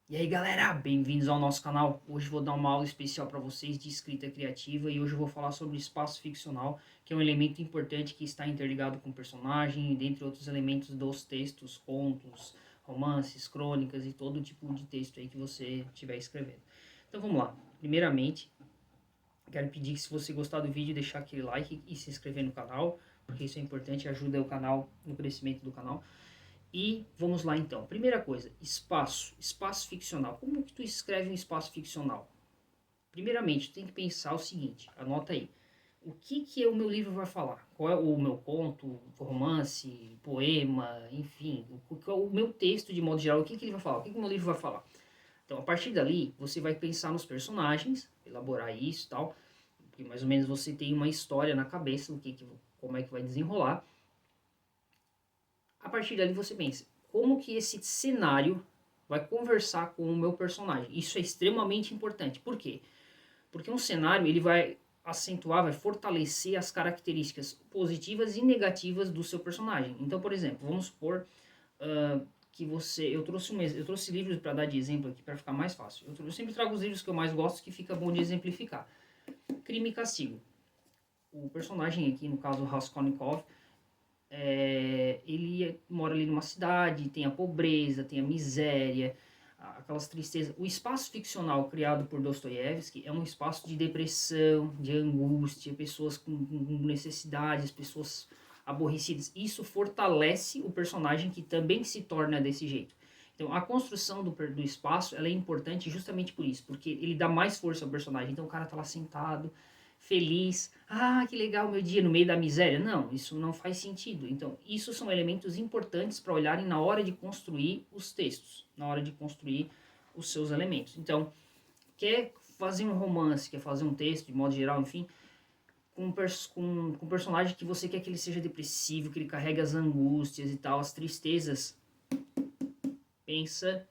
E aí galera, bem-vindos ao nosso canal. Hoje vou dar uma aula especial para vocês de escrita criativa e hoje eu vou falar sobre espaço ficcional, que é um elemento importante que está interligado com o personagem, dentre outros elementos dos textos, contos, romances, crônicas e todo tipo de texto aí que você estiver escrevendo. Então vamos lá. Primeiramente, quero pedir que se você gostar do vídeo, deixar aquele like e se inscrever no canal, porque isso é importante, ajuda o canal no crescimento do canal. E vamos lá então. Primeira coisa, espaço. Espaço ficcional. Como que tu escreve um espaço ficcional? Primeiramente, tu tem que pensar o seguinte, anota aí. O que o meu livro vai falar? Qual é o meu conto, romance, poema, enfim, o meu texto de modo geral, o que ele vai falar? O que o meu livro vai falar? Então, a partir dali, você vai pensar nos personagens, elaborar isso e tal, porque mais ou menos você tem uma história na cabeça, como é que vai desenrolar. A partir dali você pensa, como que esse cenário vai conversar com o meu personagem? Isso é extremamente importante. Por quê? Porque um cenário ele vai acentuar, vai fortalecer as características positivas e negativas do seu personagem. Então, por exemplo, vamos supor que eu trouxe livros para dar de exemplo aqui para ficar mais fácil. Eu sempre trago os livros que eu mais gosto que fica bom de exemplificar. Crime e Castigo. O personagem aqui, no caso Raskolnikov, ele mora ali numa cidade, tem a pobreza, tem a miséria, aquelas tristezas. O espaço ficcional criado por Dostoiévski é um espaço de depressão, de angústia, pessoas com necessidades, pessoas aborrecidas. Isso fortalece o personagem que também se torna desse jeito. Então, a construção do espaço ela é importante justamente por isso, porque ele dá mais força ao personagem. Então, o cara tá lá sentado, feliz. Ah, que legal meu dia no meio da miséria. Não, isso não faz sentido. Então, isso são elementos importantes para olharem na hora de construir os textos, na hora de construir os seus elementos. Então, quer fazer um romance, quer fazer um texto, de modo geral, enfim, com um personagem que você quer que ele seja depressivo, que ele carregue as angústias e tal, as tristezas, pensa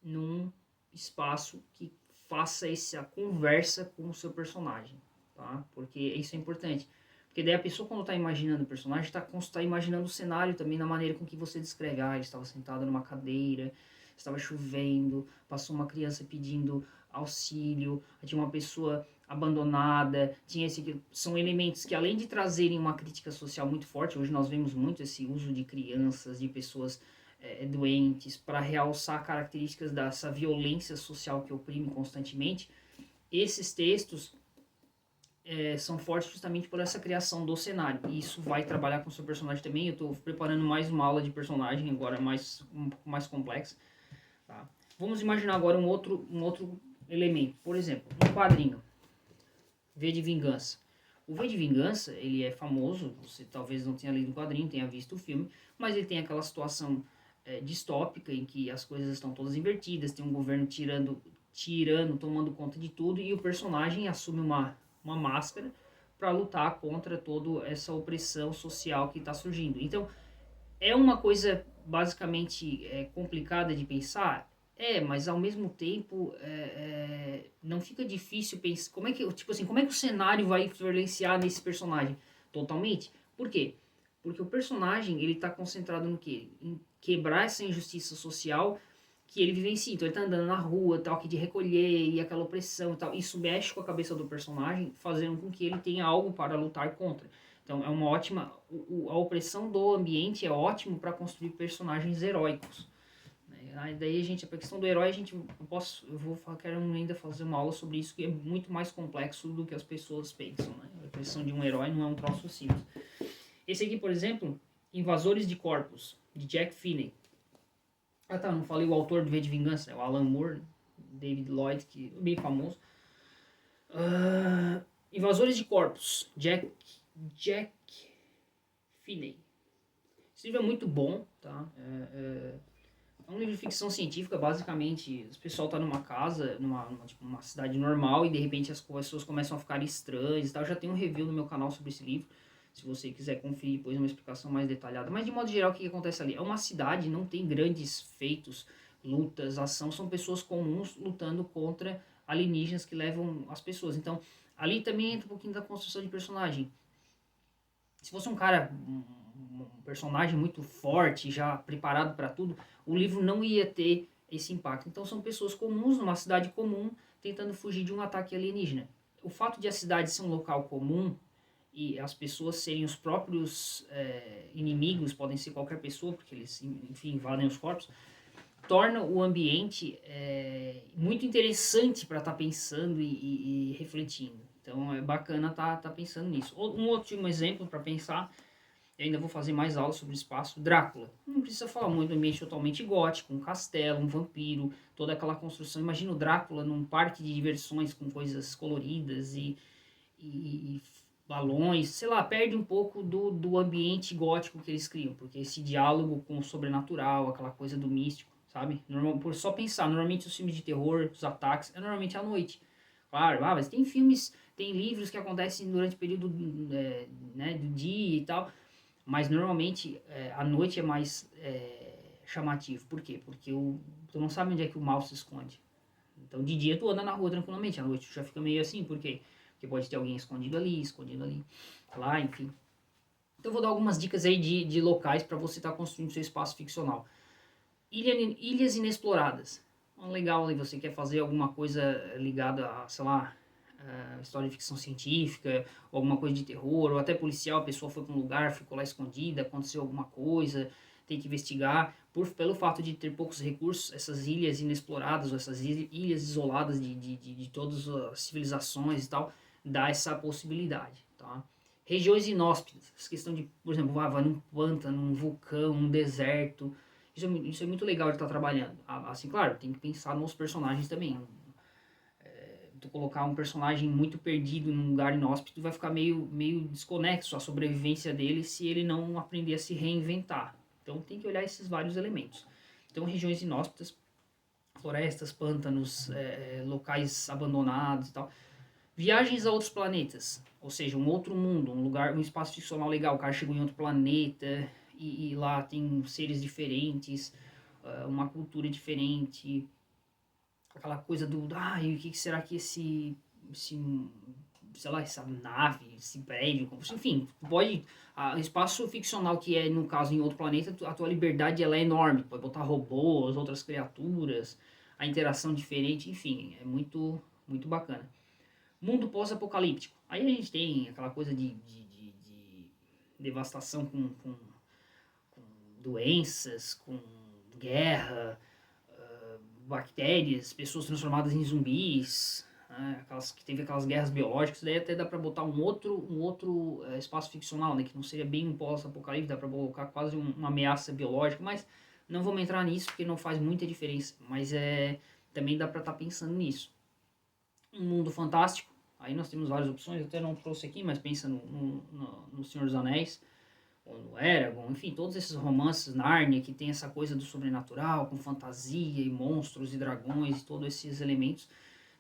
num espaço que faça essa conversa com o seu personagem, tá? Porque isso é importante. Porque daí a pessoa, quando está imaginando o personagem, está imaginando o cenário também na maneira com que você descreve. Ah, ele estava sentado numa cadeira, estava chovendo, passou uma criança pedindo auxílio, tinha uma pessoa abandonada, tinha esse... São elementos que, além de trazerem uma crítica social muito forte, hoje nós vemos muito esse uso de crianças, de pessoas doentes, para realçar características dessa violência social que oprime constantemente, esses textos são fortes justamente por essa criação do cenário. E isso vai trabalhar com o seu personagem também. Eu estou preparando mais uma aula de personagem, agora um pouco mais complexa. Tá? Vamos imaginar agora um outro elemento. Por exemplo, um quadrinho, V de Vingança. O V de Vingança, ele é famoso, você talvez não tenha lido o quadrinho, tenha visto o filme, mas ele tem aquela situação distópica em que as coisas estão todas invertidas, tem um governo tirando, tomando conta de tudo, e o personagem assume uma máscara para lutar contra toda essa opressão social que está surgindo. Então, é uma coisa basicamente complicada de pensar, mas ao mesmo tempo não fica difícil pensar como é que, tipo assim, como é que o cenário vai influenciar nesse personagem totalmente? Por quê? Porque o personagem ele está concentrado no quê? Em quebrar essa injustiça social que ele vivencia. Então ele tá andando na rua, tal, que de recolher e aquela opressão e tal. Isso mexe com a cabeça do personagem, fazendo com que ele tenha algo para lutar contra. Então é uma ótima. A opressão do ambiente é ótimo para construir personagens heróicos. Aí daí, gente, a questão do herói, quero ainda fazer uma aula sobre isso, que é muito mais complexo do que as pessoas pensam, né? A questão de um herói não é um troço simples. Esse aqui, por exemplo, Invasores de Corpos, de Jack Finney. Ah tá, não falei o autor do V de Vingança, é o Alan Moore, David Lloyd, que é bem famoso. Invasores de Corpos, Jack Finney. Esse livro é muito bom, tá? É um livro de ficção científica, basicamente, o pessoal tá numa casa, tipo, numa cidade normal, e de repente as pessoas começam a ficar estranhas e tal. Eu já tenho um review no meu canal sobre esse livro, se você quiser conferir depois uma explicação mais detalhada. Mas de modo geral, o que acontece ali? É uma cidade, não tem grandes feitos, lutas, ação, são pessoas comuns lutando contra alienígenas que levam as pessoas. Então, ali também entra um pouquinho da construção de personagem. Se fosse um cara, um personagem muito forte, já preparado para tudo, o livro não ia ter esse impacto. Então são pessoas comuns, numa cidade comum, tentando fugir de um ataque alienígena. O fato de a cidade ser um local comum e as pessoas serem os próprios inimigos, podem ser qualquer pessoa, porque eles, enfim, invadem os corpos, torna o ambiente muito interessante para estar pensando e refletindo. Então é bacana tá pensando nisso. Um último exemplo para pensar, eu ainda vou fazer mais aulas sobre espaço, Drácula. Não precisa falar muito, um ambiente totalmente gótico, um castelo, um vampiro, toda aquela construção. Imagina o Drácula num parque de diversões com coisas coloridas e balões, sei lá, perde um pouco do ambiente gótico que eles criam, porque esse diálogo com o sobrenatural, aquela coisa do místico, sabe? Por só pensar, normalmente os filmes de terror, os ataques, é normalmente à noite. Claro, mas tem filmes, tem livros que acontecem durante o período né, do dia e tal, mas normalmente à noite é mais chamativo. Por quê? Porque tu não sabe onde é que o mal se esconde. Então de dia tu anda na rua tranquilamente, à noite tu já fica meio assim, por quê? Porque pode ter alguém escondido ali, lá, enfim. Então eu vou dar algumas dicas aí de locais para você estar construindo seu espaço ficcional. Ilhas inexploradas. Legal, aí você quer fazer alguma coisa ligada a, sei lá, história de ficção científica, ou alguma coisa de terror, ou até policial, a pessoa foi para um lugar, ficou lá escondida, aconteceu alguma coisa, tem que investigar. Pelo fato de ter poucos recursos, essas ilhas inexploradas, ou essas ilhas isoladas de todas as civilizações e tal, dá essa possibilidade, tá? Regiões inóspitas, essa questão de, por exemplo, vai num pântano, num vulcão, num deserto, isso é muito legal de estar trabalhando. Assim, claro, tem que pensar nos personagens também. Tu colocar um personagem muito perdido num lugar inóspito vai ficar meio desconexo a sobrevivência dele se ele não aprender a se reinventar. Então tem que olhar esses vários elementos. Então regiões inóspitas, florestas, pântanos, locais abandonados e tal. Viagens a outros planetas, ou seja, um outro mundo, um lugar, um espaço ficcional legal. O cara chegou em outro planeta e lá tem seres diferentes, uma cultura diferente, aquela coisa e o que será que sei lá, essa nave, esse prédio, enfim, pode, o espaço ficcional que é, no caso, em outro planeta, a tua liberdade ela é enorme, pode botar robôs, outras criaturas, a interação diferente, enfim, é muito bacana. Mundo pós-apocalíptico, aí a gente tem aquela coisa de devastação com doenças, com guerra, bactérias, pessoas transformadas em zumbis, né? Teve aquelas guerras biológicas, daí até dá para botar um outro espaço ficcional, né, que não seria bem um pós-apocalipse, dá para colocar quase uma ameaça biológica, mas não vamos entrar nisso porque não faz muita diferença, mas também dá para estar pensando nisso. Um mundo fantástico, aí nós temos várias opções, eu até não trouxe aqui, mas pensa no Senhor dos Anéis, ou no Eragon, enfim, todos esses romances, Nárnia, que tem essa coisa do sobrenatural, com fantasia e monstros e dragões e todos esses elementos.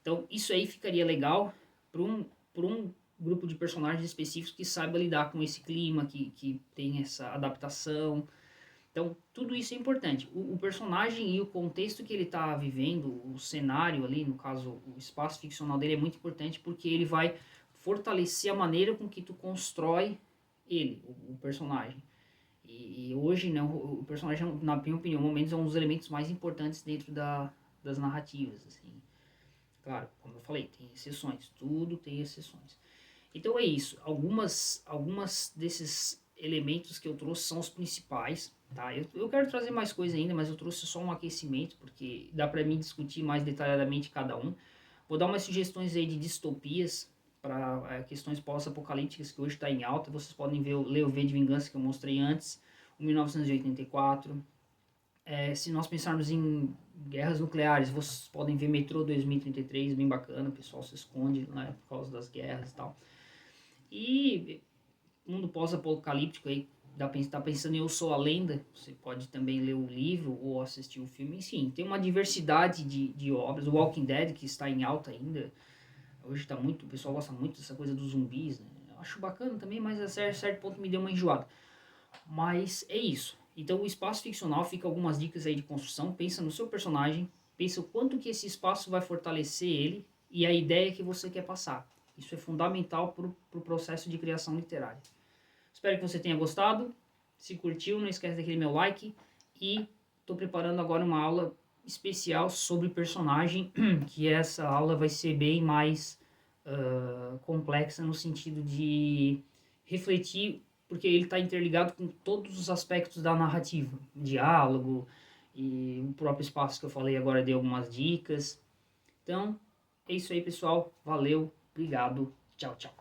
Então, isso aí ficaria legal para um grupo de personagens específicos que saiba lidar com esse clima, que tem essa adaptação. Então, tudo isso é importante. O personagem e o contexto que ele está vivendo, o cenário ali, no caso, o espaço ficcional dele é muito importante porque ele vai fortalecer a maneira com que tu constrói ele, o personagem. E hoje, né, o personagem, na minha opinião, momentos é um dos elementos mais importantes dentro das narrativas, assim. Claro, como eu falei, tem exceções, tudo tem exceções. Então é isso, algumas desses elementos que eu trouxe são os principais, tá? Eu quero trazer mais coisa ainda, mas eu trouxe só um aquecimento, porque dá para mim discutir mais detalhadamente cada um. Vou dar umas sugestões aí de distopias, para questões pós-apocalípticas que hoje está em alta. Vocês podem ler o V de Vingança que eu mostrei antes, o 1984. Se nós pensarmos em guerras nucleares, vocês podem ver Metrô 2033, bem bacana, o pessoal se esconde, né, por causa das guerras e tal. E mundo pós-apocalíptico aí, tá pensando em Eu Sou a Lenda, você pode também ler o livro ou assistir o filme. Enfim, tem uma diversidade de obras. O Walking Dead, que está em alta ainda, hoje tá muito, o pessoal gosta muito dessa coisa dos zumbis, né? Eu acho bacana também, mas a certo ponto me deu uma enjoada. Mas é isso. Então o espaço ficcional fica algumas dicas aí de construção. Pensa no seu personagem, pensa o quanto que esse espaço vai fortalecer ele e a ideia que você quer passar. Isso é fundamental para o processo de criação literária. Espero que você tenha gostado. Se curtiu, não esquece daquele meu like. E estou preparando agora uma aula especial sobre personagem, que essa aula vai ser bem mais complexa no sentido de refletir, porque ele está interligado com todos os aspectos da narrativa, diálogo e o próprio espaço que eu falei agora, dei algumas dicas. Então, é isso aí, pessoal. Valeu, obrigado, tchau, tchau.